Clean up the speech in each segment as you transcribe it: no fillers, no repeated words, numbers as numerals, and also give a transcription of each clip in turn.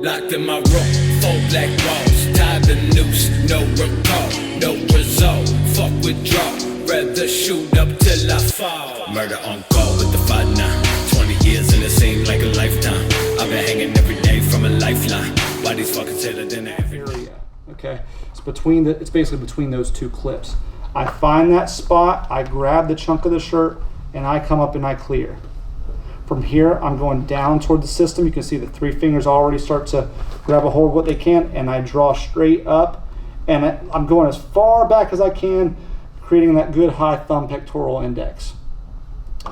Locked in my room, 4 black walls, tied the noose, no recall, no result, fuck withdraw, rather shoot up till I fall. Murder on call with the fight now, 20 years and it seemed like a lifetime. I've been hanging every day from a lifeline. Why these fuckers hit it in every area? Okay, it's basically between those two clips. I find that spot, I grab the chunk of the shirt, and I come up and I clear. From here, I'm going down toward the system. You can see the 3 fingers already start to grab a hold of what they can, and I draw straight up, and I'm going as far back as I can, creating that good high thumb pectoral index.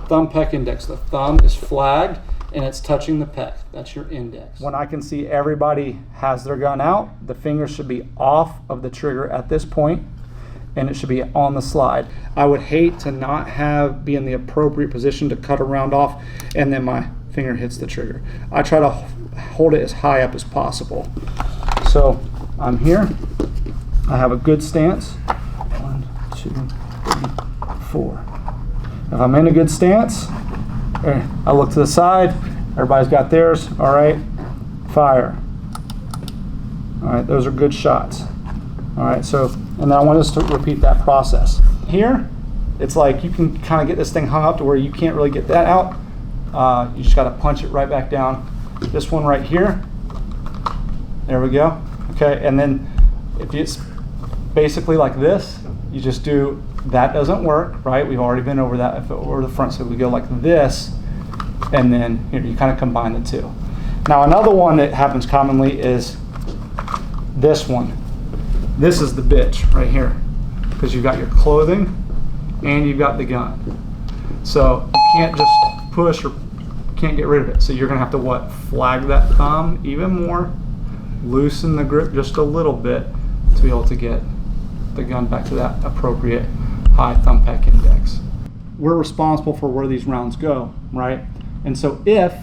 Thumb pec index. The thumb is flagged, and it's touching the pec. That's your index. When I can see everybody has their gun out, the fingers should be off of the trigger at this point, and it should be on the slide. I would hate to not be in the appropriate position to cut a round off and then my finger hits the trigger. I try to hold it as high up as possible. So I'm here, I have a good stance. 1, 2, 3, 4. If I'm in a good stance, I look to the side, everybody's got theirs, all right, fire. All right, those are good shots. All right, so, and I want us to repeat that process. Here, it's like you can kind of get this thing hung up to where you can't really get that out. You just got to punch it right back down. This one right here, there we go. Okay, and then if it's basically like this, you just do, that doesn't work, right? We've already been over that, if it were the front, so we go like this, and then here, you kind of combine the two. Now another one that happens commonly is this one. This is the bitch right here, because you've got your clothing and you've got the gun. So you can't just push or can't get rid of it. So you're gonna have to what? Flag that thumb even more, loosen the grip just a little bit to be able to get the gun back to that appropriate high thumb pec index. We're responsible for where these rounds go, right? And so if,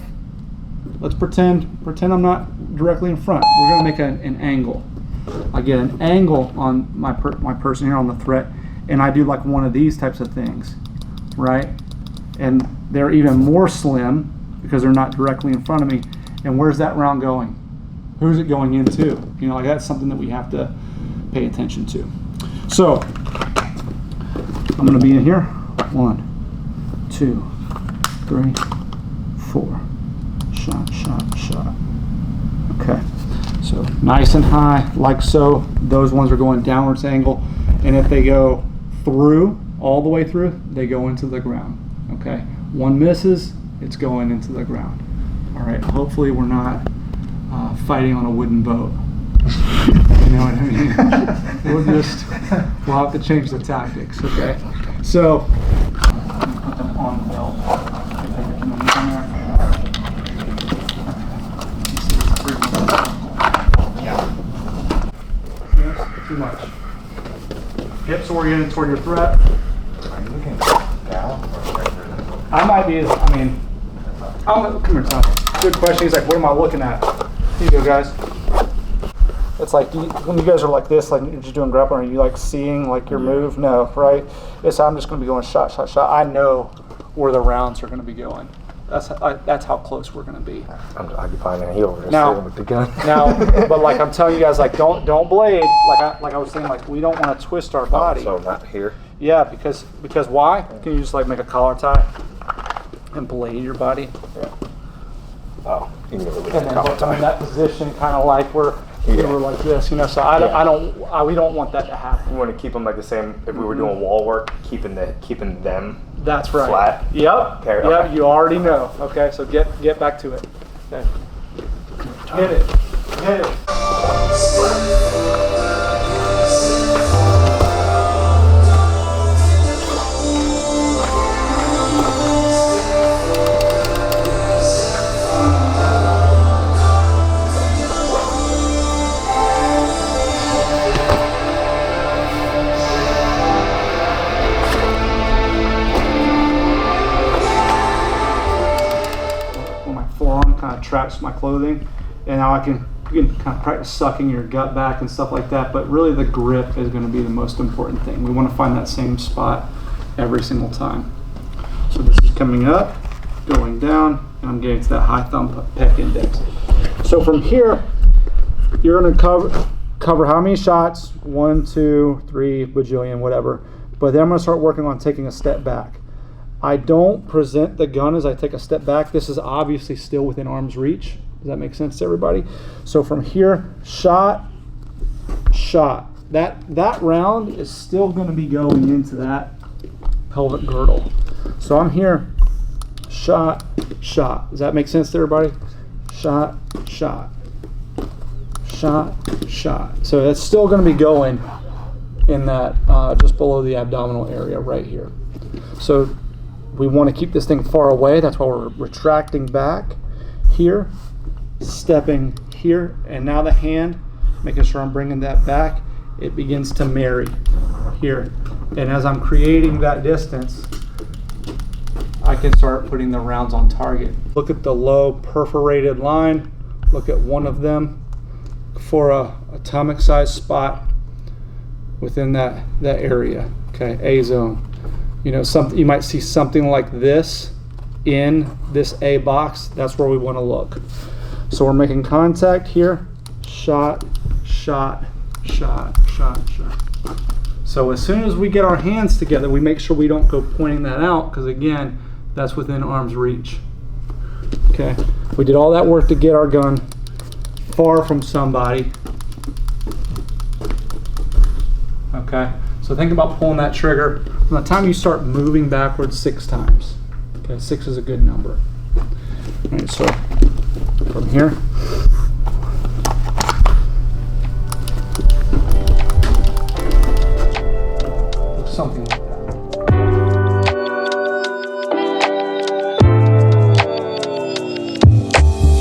let's pretend I'm not directly in front, we're gonna make an angle. I get an angle on my person here on the threat, and I do like one of these types of things, right? And they're even more slim because they're not directly in front of me. And where's that round going? Who's it going into? You know, like that's something that we have to pay attention to. So I'm going to be in here. 1, 2, 3, 4. Shot, shot, shot. Okay. So nice and high, like so. Those ones are going downwards angle, and if they go through, all the way through, they go into the ground. Okay, one misses, it's going into the ground. All right, hopefully we're not fighting on a wooden boat. You know what I mean? We'll have to change the tactics. Okay, so put them on the belt. Too much. Hips oriented toward your threat. Are you looking down or right? I might be, come here, Tom. Good question. He's like, what am I looking at? Here you go, guys. It's like, when you guys are like this, like you're just doing grappling, are you like seeing like your move? No, right? It's, I'm just going to be going shot, shot, shot. I know where the rounds are going to be going. That's how close we're going to be. I'm occupying that heel over there now, sitting with the gun. Now, but like I'm telling you guys, like don't blade. Like I was saying, like we don't want to twist our body. So not here? Yeah, because why? Can you just like make a collar tie and blade your body? Yeah. Oh, you can go with And the then collar put them in tie. that position, kind of like we were like this, you know. So we don't want that to happen. We want to keep them like the same. If we were doing wall work, keeping them. That's right. Flat. Yep. Okay, Yep. okay. You already know. Okay. So get back to it. Okay. Hit it. Hit it. Kind of traps my clothing, and now you can kind of practice sucking your gut back and stuff like that, but really the grip is going to be the most important thing. We want to find that same spot every single time. So this is coming up, going down, and I'm getting to that high thumb pec index. So from here, you're gonna cover how many shots? 1, 2, 3, bajillion, whatever. But then I'm gonna start working on taking a step back. I don't present the gun as I take a step back. This is obviously still within arm's reach. Does that make sense to everybody? So from here, shot, shot. That round is still gonna be going into that pelvic girdle. So I'm here, shot, shot. Does that make sense to everybody? Shot, shot, shot, shot. So that's still going to be going in that just below the abdominal area right here. So we want to keep this thing far away. That's why we're retracting back here, stepping here, and now the hand, making sure I'm bringing that back. It begins to marry here. And as I'm creating that distance, I can start putting the rounds on target. Look at the low perforated line. Look at one of them for a atomic size spot within that area. Okay, A zone. You know, you might see something like this in this A box. That's where we want to look. So we're making contact here. Shot, shot, shot, shot, shot. So as soon as we get our hands together, we make sure we don't go pointing that out, because again, that's within arm's reach. Okay, we did all that work to get our gun far from somebody. Okay, so think about pulling that trigger from the time you start moving backwards 6 times. Okay, 6 is a good number. All right, so from here,